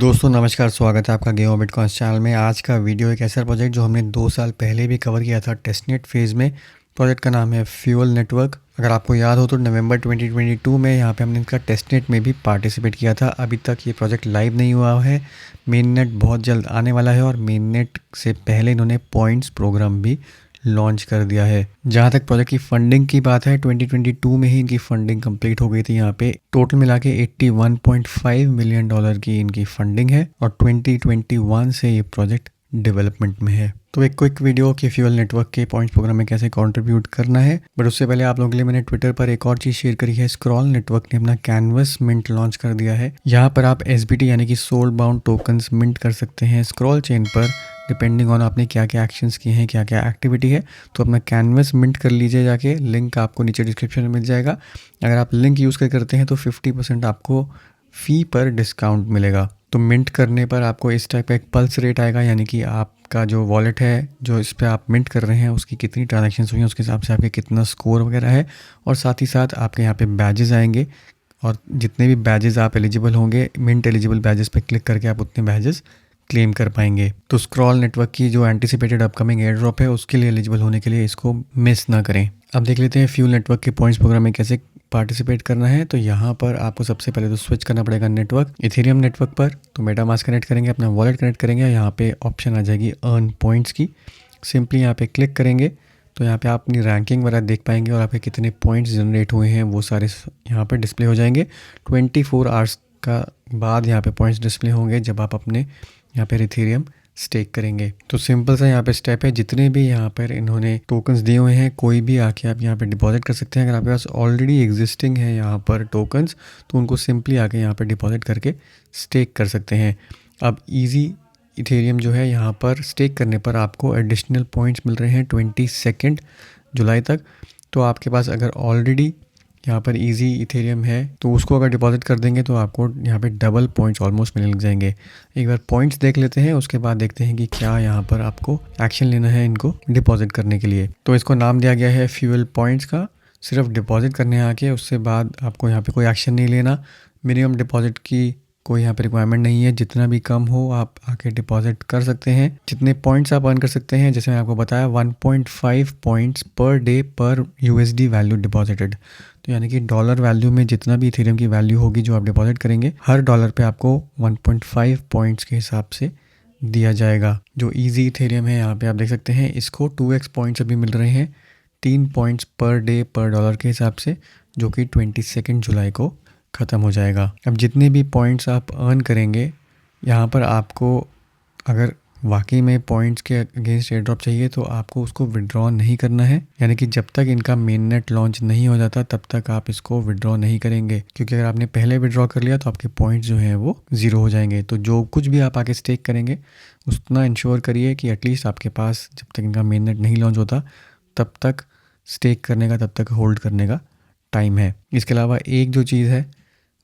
दोस्तों नमस्कार, स्वागत है आपका गेम बिटकॉइंस चैनल में। आज का वीडियो एक ऐसा प्रोजेक्ट जो हमने 2 साल पहले भी कवर किया था टेस्टनेट फेज़ में। प्रोजेक्ट का नाम है फ्यूल नेटवर्क। अगर आपको याद हो तो नवंबर 2022 में यहाँ पे हमने इनका टेस्टनेट में भी पार्टिसिपेट किया था। अभी तक ये प्रोजेक्ट लाइव नहीं हुआ है। मेन नेट बहुत जल्द आने वाला है और मेन नेट से पहले इन्होंने पॉइंट्स प्रोग्राम भी लॉन्च कर दिया है। जहाँ तक प्रोजेक्ट की फंडिंग की बात है, 2022 में ही इनकी फंडिंग कंप्लीट हो गई थी। यहाँ पे टोटल मिला के $81.5 मिलियन की इनकी फंडिंग है और 2021 से ये प्रोजेक्ट डेवलपमेंट में है। तो एक क्विक वीडियो कि फ्यूल नेटवर्क के पॉइंट्स प्रोग्राम में कैसे कंट्रीब्यूट करना है, बट उससे पहले आप लोगों के लिए मैंने ट्विटर पर एक और चीज़ शेयर करी है। स्क्रॉल नेटवर्क ने अपना कैनवस मिंट लॉन्च कर दिया है। यहाँ पर आप SBT यानी कि सोल बाउंड टोकन्स मिंट कर सकते हैं स्क्रॉल चेन पर, डिपेंडिंग ऑन आपने क्या क्या एक्शंस किए हैं, क्या क्या एक्टिविटी है। तो अपना कैनवस मिंट कर लीजिए जाके, लिंक आपको नीचे डिस्क्रिप्शन में मिल जाएगा। अगर आप लिंक यूज़ करते हैं तो 50% आपको फ़ी पर डिस्काउंट मिलेगा। तो मिंट करने पर आपको इस टाइप का एक पल्स रेट आएगा, यानी कि आपका जो वॉलेट है जो इस पर आप मिंट कर रहे हैं उसकी कितनी ट्रांजैक्शंस हुई हैं, उसके हिसाब से आपके कितना स्कोर वगैरह है। और साथ ही साथ आपके यहाँ पे बैजेस आएंगे और जितने भी बैजेस आप एलिजिबल होंगे, मिंट एलिजिबल बैजेस पे क्लिक करके आप उतने बैजेस क्लेम कर पाएंगे। तो स्क्रॉल नेटवर्क की जो एंटिसिपेटेड अपकमिंग एयर ड्रॉप है उसके लिए एलिजिबल होने के लिए इसको मिस ना करें। अब देख लेते हैं फ्यूल नेटवर्क के पॉइंट्स प्रोग्राम में कैसे पार्टिसिपेट करना है। तो यहाँ पर आपको सबसे पहले तो स्विच करना पड़ेगा नेटवर्क, इथेरियम नेटवर्क पर। तो मेटामास्क कनेक्ट करेंगे, अपना वॉलेट कनेक्ट करेंगे। यहाँ पे ऑप्शन आ जाएगी अर्न पॉइंट्स की। सिंपली यहाँ पे क्लिक करेंगे तो यहाँ पे आप अपनी रैंकिंग वगैरह देख पाएंगे और आपके कितने पॉइंट्स जनरेट हुए हैं वो सारे यहाँ पर डिस्प्ले हो जाएंगे। 24 आवर्स का बाद यहाँ पे पॉइंट्स डिस्प्ले होंगे जब आप अपने यहाँ पे इथेरियम स्टेक करेंगे। तो सिंपल सा यहाँ पे स्टेप है। जितने भी यहाँ पर इन्होंने टोकन्स दिए हुए हैं, कोई भी आके आप यहाँ पे डिपॉजिट कर सकते हैं। अगर आपके पास ऑलरेडी एग्जिस्टिंग है यहाँ पर टोकन्स, तो उनको सिंपली आके यहाँ पे डिपॉजिट करके स्टेक कर सकते हैं। अब इजी इथेरियम जो है यहाँ पर स्टेक करने पर आपको एडिशनल पॉइंट्स मिल रहे हैं 22 जुलाई तक। तो आपके पास अगर ऑलरेडी यहाँ पर इजी इथेरियम है तो उसको अगर डिपॉजिट कर देंगे तो आपको यहाँ पे डबल पॉइंट्स ऑलमोस्ट मिलने लग जाएंगे। एक बार पॉइंट्स देख लेते हैं, उसके बाद देखते हैं कि क्या यहाँ पर आपको एक्शन लेना है इनको डिपॉजिट करने के लिए। तो इसको नाम दिया गया है फ्यूल पॉइंट्स का। सिर्फ डिपॉजिट करने आके उससे बाद आपको यहाँ पे कोई एक्शन नहीं लेना। मिनिमम डिपॉजिट की कोई यहाँ पे रिक्वायरमेंट नहीं है। जितना भी कम हो आप आके डिपॉजिट कर सकते हैं। जितने पॉइंट्स आप अर्न कर सकते हैं, जैसे मैं आपको बताया 1.5 पॉइंट्स पर डे पर USD वैल्यू डिपॉजिटेड। तो यानी कि डॉलर वैल्यू में जितना भी इथेरियम की वैल्यू होगी जो आप डिपॉजिट करेंगे, हर डॉलर पे आपको 1.5 पॉइंट्स के हिसाब से दिया जाएगा। जो इजी इथेरियम है यहाँ पे आप देख सकते हैं, इसको 2x पॉइंट्स अभी मिल रहे हैं 3 पॉइंट्स पर डे पर डॉलर के हिसाब से, जो कि 22 जुलाई को ख़त्म हो जाएगा। अब जितने भी पॉइंट्स आप अर्न करेंगे, यहाँ पर आपको अगर वाकई में पॉइंट्स के अगेंस्ट एयर ड्रॉप चाहिए तो आपको उसको विड्रॉ नहीं करना है। यानी कि जब तक इनका मेन नेट लॉन्च नहीं हो जाता तब तक आप इसको विड्रॉ नहीं करेंगे, क्योंकि अगर आपने पहले विड्रॉ कर लिया तो आपके पॉइंट्स जो हैं वो ज़ीरो हो जाएंगे। तो जो कुछ भी आप आके स्टेक करेंगे उतना इंश्योर करिए कि एटलीस्ट आपके पास जब तक इनका मेन नेट नहीं लॉन्च होता तब तक स्टेक करने का, तब तक होल्ड करने का टाइम है। इसके अलावा एक जो चीज़ है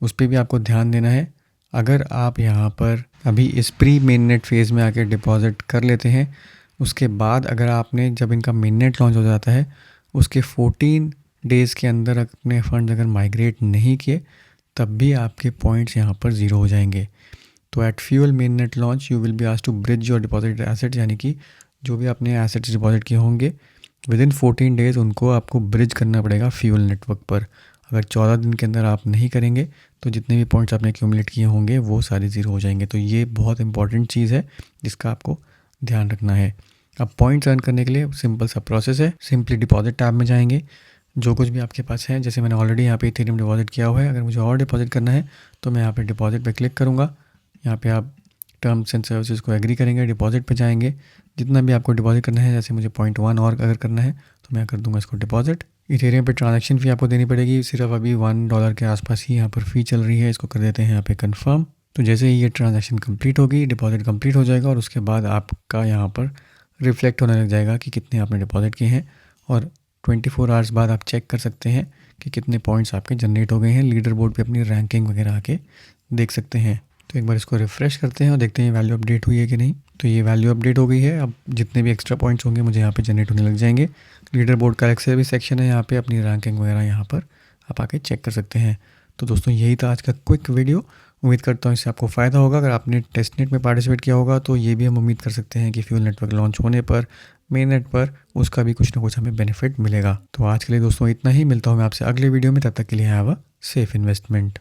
उस पर भी आपको ध्यान देना है। अगर आप यहाँ पर अभी इस प्री मेन नेट फेज़ में आके डिपॉजिट कर लेते हैं, उसके बाद अगर आपने जब इनका मेन नेट लॉन्च हो जाता है उसके 14 डेज़ के अंदर अपने फंड अगर माइग्रेट नहीं किए तब भी आपके पॉइंट्स यहाँ पर ज़ीरो हो जाएंगे। तो at Fuel mainnet launch you will be asked to bridge your deposit assets, यानी कि जो भी आपने एसेट्स डिपॉजिट किए होंगे विदिन 14 डेज़ उनको आपको ब्रिज करना पड़ेगा फ्यूल नेटवर्क पर। अगर 14 दिन के अंदर आप नहीं करेंगे तो जितने भी पॉइंट्स आपने एक्यूमुलेट किए होंगे वो सारे ज़ीरो हो जाएंगे। तो ये बहुत इंपॉर्टेंट चीज़ है जिसका आपको ध्यान रखना है। अब पॉइंट्स अर्न करने के लिए सिंपल सा प्रोसेस है। सिंपली डिपॉजिट टैब में जाएंगे, जो कुछ भी आपके पास है, जैसे मैंने ऑलरेडी यहाँ पे इथेरियम डिपॉजिट किया हुआ है, अगर मुझे और डिपॉजिट करना है तो मैं यहाँ पर डिपॉजिट पर क्लिक करूँगा। यहाँ पर आप टर्म्स एंड सर्विसेज को एग्री करेंगे, डिपॉजिट पे जाएंगे। जितना भी आपको डिपॉजिट करना है, जैसे मुझे 0.1 और अगर करना है तो मैं कर दूंगा इसको डिपॉजिट। इथेरियम पे ट्रांजैक्शन फ़ी आपको देनी पड़ेगी, सिर्फ अभी $1 के आसपास ही यहाँ पर फ़ी चल रही है। इसको कर देते हैं यहाँ पे कंफर्म। तो जैसे ही ये ट्रांजैक्शन कंप्लीट होगी, डिपॉजिट कंप्लीट हो जाएगा और उसके बाद आपका यहाँ पर रिफ्लेक्ट होने लग जाएगा कि कितने आपने डिपॉजिट किए हैं। और 24 आवर्स बाद आप चेक कर सकते हैं कि कितने पॉइंट्स आपके जनरेट हो गए हैं। लीडर बोर्ड पर अपनी रैंकिंग वगैरह आके देख सकते हैं। तो एक बार इसको रिफ़्रेश करते हैं और देखते हैं वैल्यू अपडेट हुई है कि नहीं। तो ये वैल्यू अपडेट हो गई है। अब जितने भी एक्स्ट्रा पॉइंट्स होंगे मुझे यहाँ पे जनरेट होने लग जाएंगे। लीडर बोर्ड का अलग से भी सेक्शन है, यहाँ पे अपनी रैंकिंग वगैरह यहाँ पर आप आके चेक कर सकते हैं। तो दोस्तों यही था आज का क्विक वीडियो। उम्मीद करता हूँ इससे आपको फ़ायदा होगा। अगर आपने टेस्टनेट में पार्टिसिपेट किया होगा तो ये भी हम उम्मीद कर सकते हैं कि फ्यूल नेटवर्क लॉन्च होने पर मेन नेट पर उसका भी कुछ ना कुछ हमें बेनिफिट मिलेगा। तो आज के लिए दोस्तों इतना ही, मिलता हूँ मैं आपसे अगले वीडियो में, तब तक के लिए हैव अ सेफ इन्वेस्टमेंट।